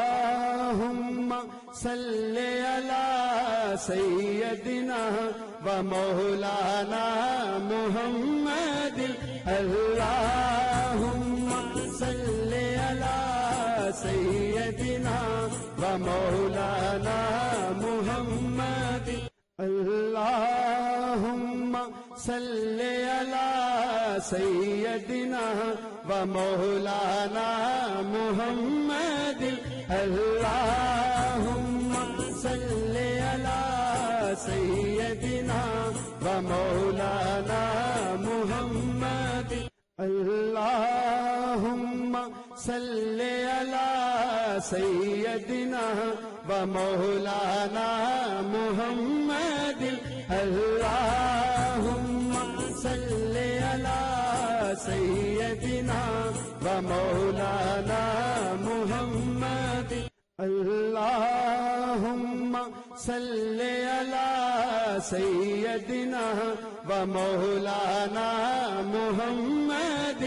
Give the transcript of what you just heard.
اللهم صل على سيدنا ومولانا محمد اللهم صل على سيدنا ومولانا محمد اللهم صل على سيدنا ومولانا محمد اللهم صل على سيدنا ومولانا محمد اللهم صل على سيدنا ومولانا محمد اللهم صل على سيدنا ومولانا محمد اللهم صل على سيدنا ومولانا محمد